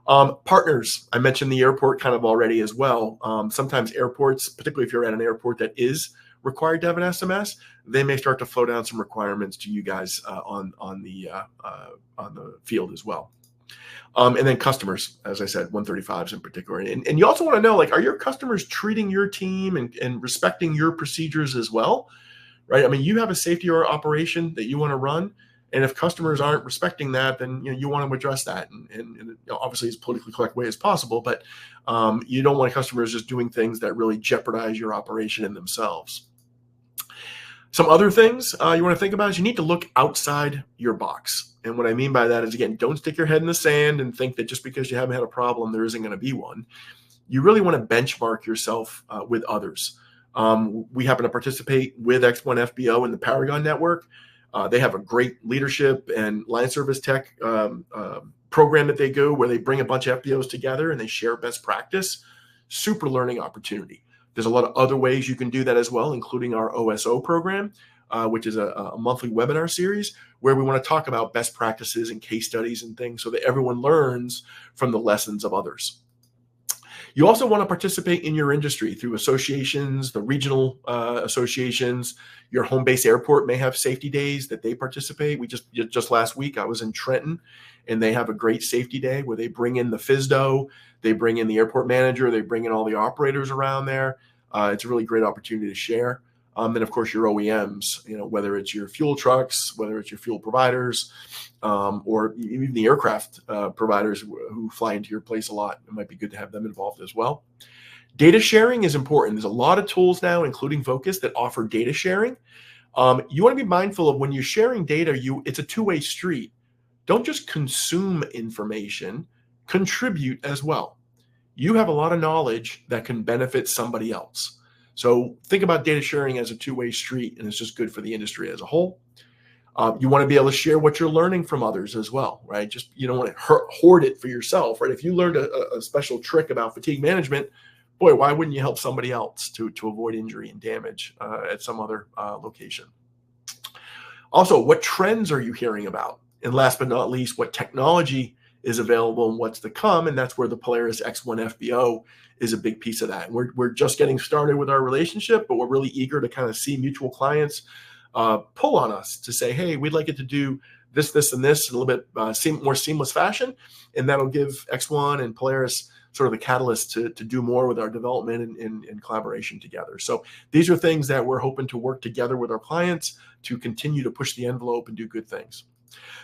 Partners, I mentioned the airport kind of already as well. Sometimes airports, particularly if you're at an airport that is required to have an SMS, they may start to flow down some requirements to you guys on the field as well. And then customers, as I said, 135s in particular. And you also want to know, are your customers treating your team and respecting your procedures as well, right? I mean, you have a safety or operation that you want to run. And if customers aren't respecting that, then you want to address that. And obviously, as politically correct way as possible. But you don't want customers just doing things that really jeopardize your operation in themselves. Some other things you want to think about is you need to look outside your box. And what I mean by that is, again, don't stick your head in the sand and think that just because you haven't had a problem, there isn't going to be one. You really want to benchmark yourself with others. We happen to participate with X-1 FBO in the Paragon network. They have a great leadership and line service tech program that they go where they bring a bunch of FBOs together and they share best practice. Super learning opportunity. There's a lot of other ways you can do that as well, including our OSO program, which is a monthly webinar series where we want to talk about best practices and case studies and things so that everyone learns from the lessons of others. You also want to participate in your industry through associations, the regional associations. Your home base airport may have safety days that they participate. We just last week, I was in Trenton, and they have a great safety day where they bring in the FSDO, they bring in the airport manager, they bring in all the operators around there. It's a really great opportunity to share. Then, of course, your OEMs, whether it's your fuel trucks, whether it's your fuel providers, or even the aircraft providers who fly into your place a lot. It might be good to have them involved as well. Data sharing is important. There's a lot of tools now, including VOCUS, that offer data sharing. You want to be mindful of when you're sharing data, it's a two-way street. Don't just consume information, contribute as well. You have a lot of knowledge that can benefit somebody else. So think about data sharing as a two-way street, and it's just good for the industry as a whole. You want to be able to share what you're learning from others as well, right? Just you don't want to hoard it for yourself, right? If you learned a special trick about fatigue management, boy, why wouldn't you help somebody else to avoid injury and damage at some other location? Also, what trends are you hearing about? And last but not least, what technology is available and what's to come? And that's where the Polaris X-1 FBO is a big piece of that. We're just getting started with our relationship, but we're really eager to kind of see mutual clients pull on us to say, hey, we'd like it to do this, this, and this in a little bit more seamless fashion. And that'll give X1 and Polaris sort of the catalyst to do more with our development and collaboration together. So these are things that we're hoping to work together with our clients to continue to push the envelope and do good things.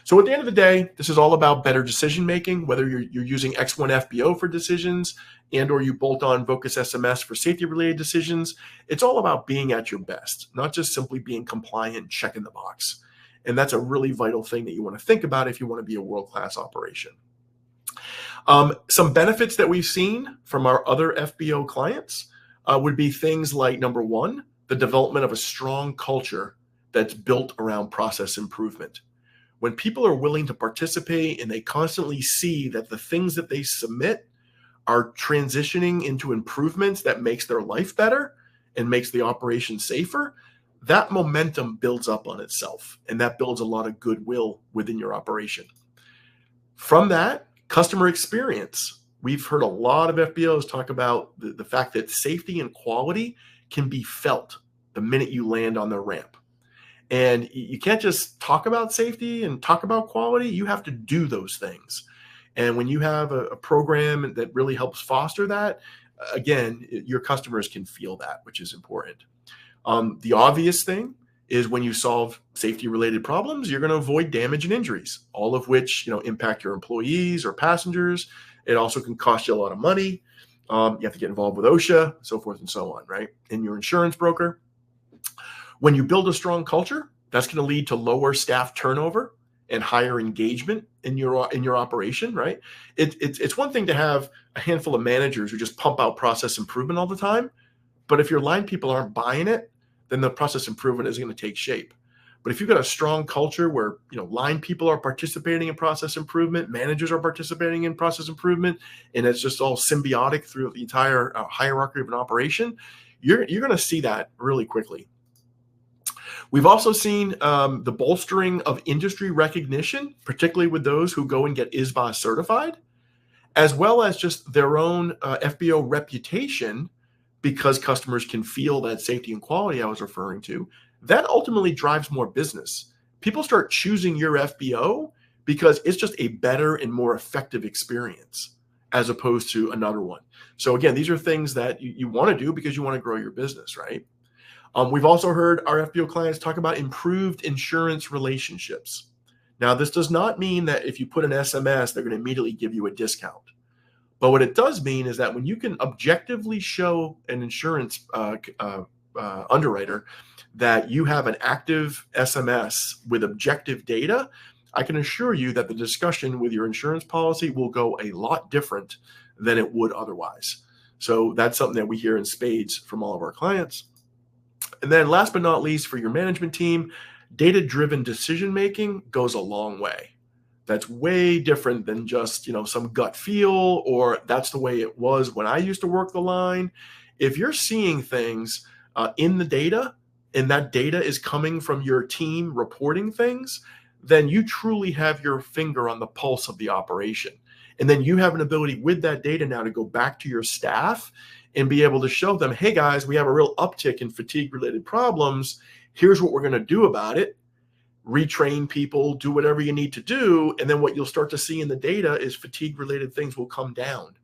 So at the end of the day, this is all about better decision making, whether you're using X1 FBO for decisions and or you bolt on VOCUS SMS for safety related decisions. It's all about being at your best, not just simply being compliant, checking the box. And that's a really vital thing that you want to think about if you want to be a world-class operation. Some benefits that we've seen from our other FBO clients would be things like, number one, the development of a strong culture that's built around process improvement. When people are willing to participate and they constantly see that the things that they submit are transitioning into improvements that makes their life better and makes the operation safer, that momentum builds up on itself, and that builds a lot of goodwill within your operation. From that, customer experience. We've heard a lot of FBOs talk about the fact that safety and quality can be felt the minute you land on the ramp. And you can't just talk about safety and talk about quality. You have to do those things. And when you have a program that really helps foster that, again, your customers can feel that, which is important. The obvious thing is when you solve safety-related problems, you're going to avoid damage and injuries, all of which impact your employees or passengers. It also can cost you a lot of money. You have to get involved with OSHA, so forth and so on, right? And your insurance broker. When you build a strong culture, that's going to lead to lower staff turnover and higher engagement in your operation, right? It's one thing to have a handful of managers who just pump out process improvement all the time, but if your line people aren't buying it, then the process improvement isn't going to take shape. But if you've got a strong culture where line people are participating in process improvement, managers are participating in process improvement, and it's just all symbiotic through the entire hierarchy of an operation, you're going to see that really quickly. We've also seen the bolstering of industry recognition, particularly with those who go and get ISBA certified, as well as just their own FBO reputation, because customers can feel that safety and quality I was referring to. That ultimately drives more business. People start choosing your FBO because it's just a better and more effective experience as opposed to another one. So again, these are things that you want to do because you want to grow your business, right? We've also heard our FBO clients talk about improved insurance relationships. Now, this does not mean that if you put an SMS, they're going to immediately give you a discount. But what it does mean is that when you can objectively show an insurance underwriter that you have an active SMS with objective data, I can assure you that the discussion with your insurance policy will go a lot different than it would otherwise. So that's something that we hear in spades from all of our clients. And then last but not least, for your management team, data-driven decision-making goes a long way. That's way different than just, some gut feel, or that's the way it was when I used to work the line. If you're seeing things in the data, and that data is coming from your team reporting things, then you truly have your finger on the pulse of the operation. And then you have an ability with that data now to go back to your staff and be able to show them, hey guys, we have a real uptick in fatigue related problems. Here's what we're going to do about it. Retrain people, do whatever you need to do. And then what you'll start to see in the data is fatigue related things will come down.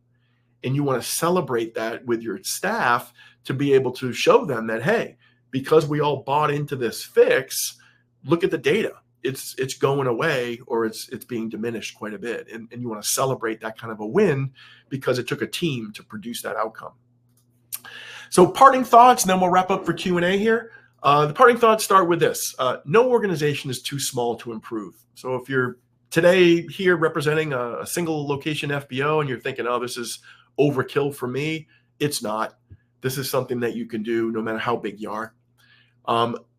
And you want to celebrate that with your staff to be able to show them that, hey, because we all bought into this fix, look at the data. It's going away, or it's being diminished quite a bit. And you want to celebrate that kind of a win because it took a team to produce that outcome. So parting thoughts, and then we'll wrap up for Q&A here. The parting thoughts start with this. No organization is too small to improve. So if you're today here representing a single location FBO and you're thinking, oh, this is overkill for me, it's not. This is something that you can do no matter how big you are.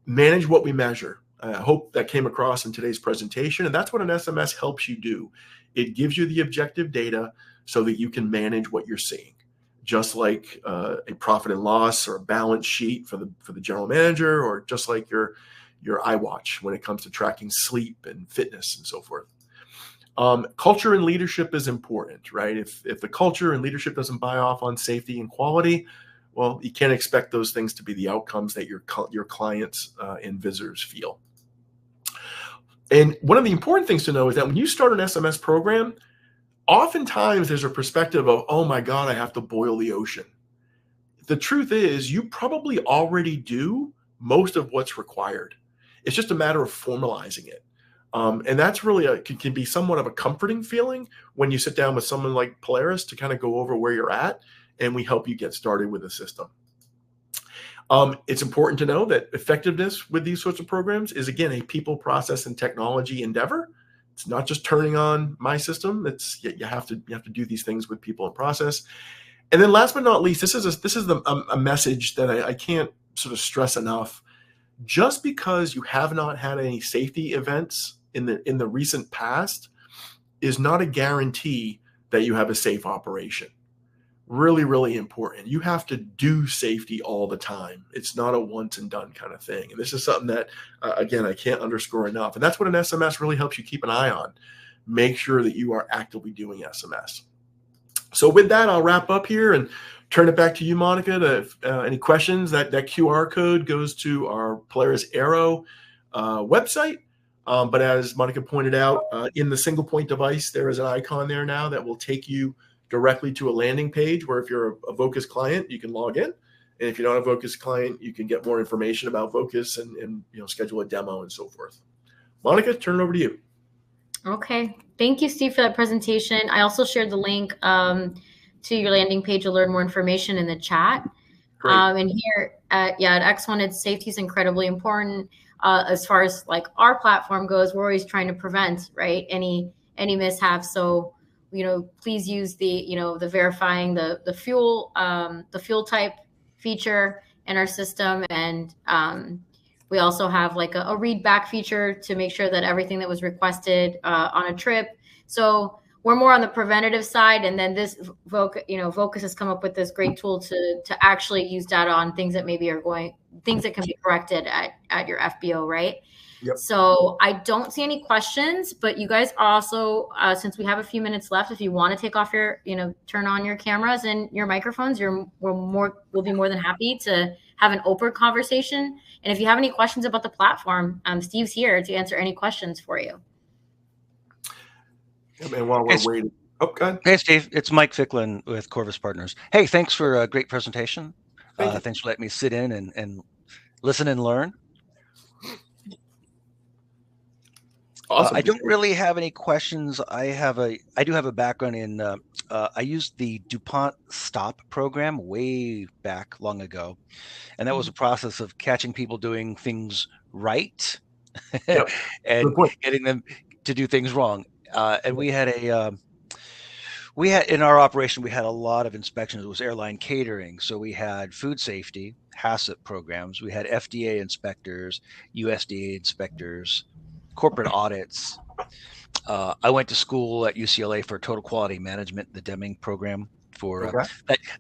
Manage what we measure. I hope that came across in today's presentation, and that's what an SMS helps you do. It gives you the objective data so that you can manage what you're seeing, just like a profit and loss or a balance sheet for the general manager, or just like your iWatch when it comes to tracking sleep and fitness and so forth. Culture and leadership is important, right? If the culture and leadership doesn't buy off on safety and quality, well, you can't expect those things to be the outcomes that your clients and visitors feel. And one of the important things to know is that when you start an SMS program, oftentimes there's a perspective of, oh my God, I have to boil the ocean. The truth is you probably already do most of what's required. It's just a matter of formalizing it. And that's really can be somewhat of a comforting feeling when you sit down with someone like Polaris to kind of go over where you're at, and we help you get started with the system. It's important to know that effectiveness with these sorts of programs is, again, a people, process, and technology endeavor. It's not just turning on my system. It's you have to do these things with people and process. And then last but not least, this is a message that I can't sort of stress enough. Just because you have not had any safety events in the recent past is not a guarantee that you have a safe operation. Really, really important. You have to do safety all the time. It's not a once and done kind of thing. And this is something that, again, I can't underscore enough. And that's what an SMS really helps you keep an eye on. Make sure that you are actively doing SMS. So with that, I'll wrap up here and turn it back to you, Monica. Any questions, that QR code goes to our Polaris Aero website. But as Monica pointed out, in the single point device, there is an icon there now that will take you directly to a landing page where if you're a VOCUS client, you can log in. And if you're not a VOCUS client, you can get more information about VOCUS and schedule a demo and so forth. Monica, turn it over to you. Okay. Thank you, Steve, for that presentation. I also shared the link to your landing page to learn more information in the chat. And here at X1, safety is incredibly important. As far as like our platform goes, we're always trying to prevent, right, any mishaps. So please use the verifying the fuel type feature in our system, and we also have like a read back feature to make sure that everything that was requested on a trip. So we're more on the preventative side, and then this VOCUS has come up with this great tool to actually use data on things that maybe are things that can be corrected at your FBO, right? Yep. So I don't see any questions, but you guys also, since we have a few minutes left, if you want to take off your, turn on your cameras and your microphones, we'll be more than happy to have an open conversation. And if you have any questions about the platform, Steve's here to answer any questions for you. And while we're waiting, go ahead. Hey, Steve, it's Mike Ficklin with Corvus Partners. Hey, thanks for a great presentation. Thanks for letting me sit in and listen and learn. Awesome. I don't really have any questions. I do have a background in, I used the DuPont STOP program way back long ago. And that was a process of catching people doing things right and getting them to do things wrong. And we had in our operation, we had a lot of inspections. It was airline catering. So we had food safety, HACCP programs. We had FDA inspectors, USDA inspectors, corporate audits. I went to school at UCLA for total quality management, the Deming program for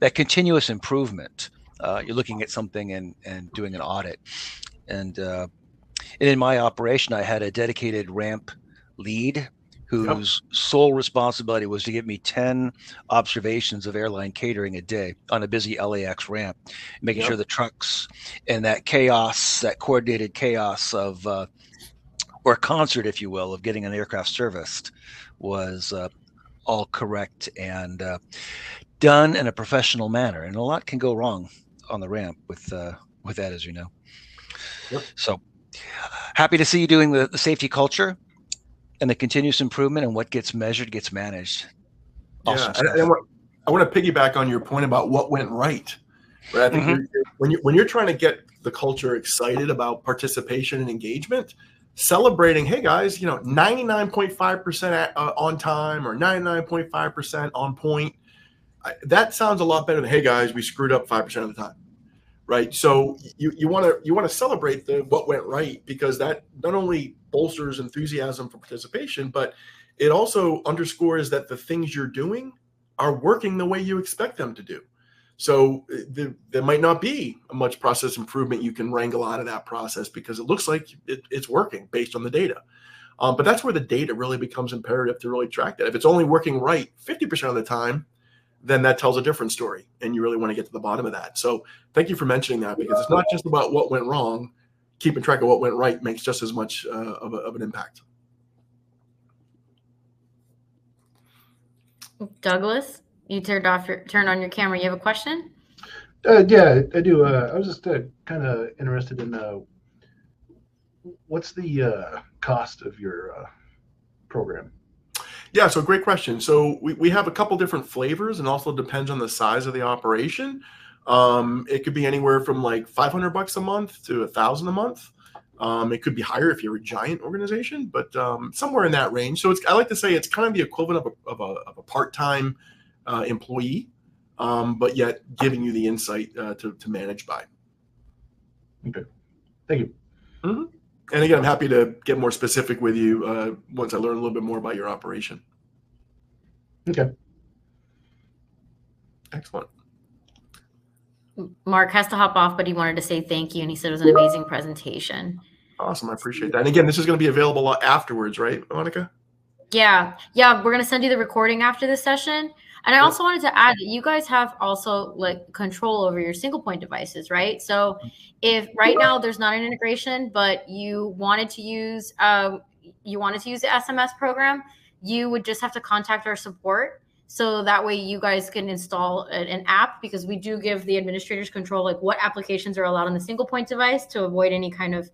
that continuous improvement. You're looking at something and doing an audit. And in my operation, I had a dedicated ramp lead whose sole responsibility was to give me 10 observations of airline catering a day on a busy LAX ramp, making sure the trucks and that chaos, that coordinated chaos of, or concert, if you will, of getting an aircraft serviced was all correct and done in a professional manner. And a lot can go wrong on the ramp with that, as you know. So happy to see you doing the safety culture and the continuous improvement, and what gets measured gets managed. Awesome stuff. I want to piggyback on your point about what went right. I think when you're trying to get the culture excited about participation and engagement, celebrating, hey guys, 99.5% on time or 99.5% on point, that sounds a lot better than, hey guys, we screwed up 5% of the time. Right. So you want to celebrate what went right, because that not only bolsters enthusiasm for participation, but it also underscores that the things you're doing are working the way you expect them to do. So there might not be much process improvement you can wrangle out of that process, because it looks like it's working based on the data. But that's where the data really becomes imperative to really track that. If it's only working right 50% of the time, then that tells a different story, and you really want to get to the bottom of that. So thank you for mentioning that, because it's not just about what went wrong. Keeping track of what went right makes just as much of an impact. Douglas, you turned on your camera. You have a question? Yeah, I do. I was just kind of interested in what's the cost of your program? Yeah, so great question. So we have a couple different flavors, and also depends on the size of the operation. It could be anywhere from like $500 a month to $1,000 a month. It could be higher if you're a giant organization, but somewhere in that range. So I like to say it's kind of the equivalent of a part-time employee, but yet giving you the insight to manage by. Okay, thank you. Mm-hmm. And again, I'm happy to get more specific with you once I learn a little bit more about your operation. Okay. Excellent. Mark has to hop off, but he wanted to say thank you, and he said it was an amazing presentation. Awesome. I appreciate that. And again, this is going to be available afterwards, right, Monica? Yeah. We're going to send you the recording after this session. And I also wanted to add that you guys have also like control over your single point devices, right? So if right now there's not an integration, but you wanted to use the SMS program, you would just have to contact our support. So that way you guys can install an app, because we do give the administrators control, like what applications are allowed on the single point device to avoid any kind of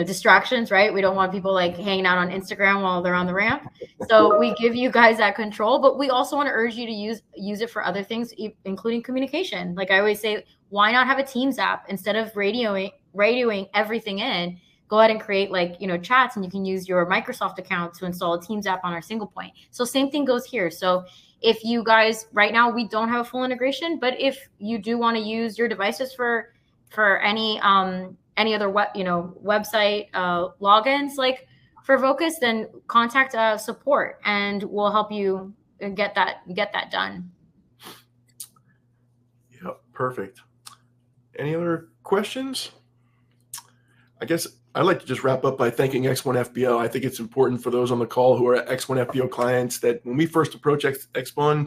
distractions, right? We don't want people like hanging out on Instagram while they're on the ramp. So we give you guys that control, but we also want to urge you to use it for other things, including communication. Like I always say, why not have a Teams app instead of radioing everything in? Go ahead and create chats, and you can use your Microsoft account to install a Teams app on our single point. So same thing goes here. So if you guys, right now we don't have a full integration, but if you do want to use your devices for any other website logins like for VOCUS, then contact support, and we'll help you get that done. Yeah, perfect. Any other questions? I guess I'd like to just wrap up by thanking X-1 FBO. I think it's important for those on the call who are X-1 FBO clients that when we first approach X1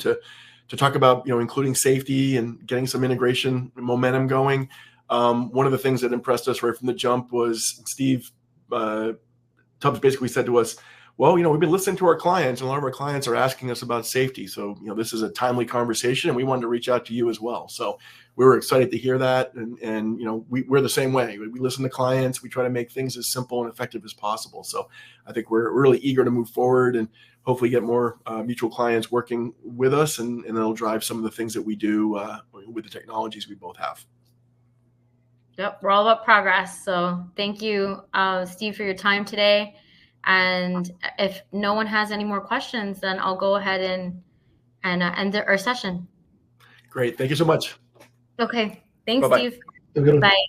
to talk about including safety and getting some integration momentum going. One of the things that impressed us right from the jump was Steve Tubbs basically said to us, well, we've been listening to our clients, and a lot of our clients are asking us about safety. So, this is a timely conversation, and we wanted to reach out to you as well. So we were excited to hear that. And we're the same way. We listen to clients. We try to make things as simple and effective as possible. So I think we're really eager to move forward and hopefully get more mutual clients working with us, and it'll drive some of the things that we do with the technologies we both have. Yep, we're all about progress. So thank you, Steve, for your time today. And if no one has any more questions, then I'll go ahead and end our session. Great. Thank you so much. Okay. Thanks, Bye-bye. Steve. Bye.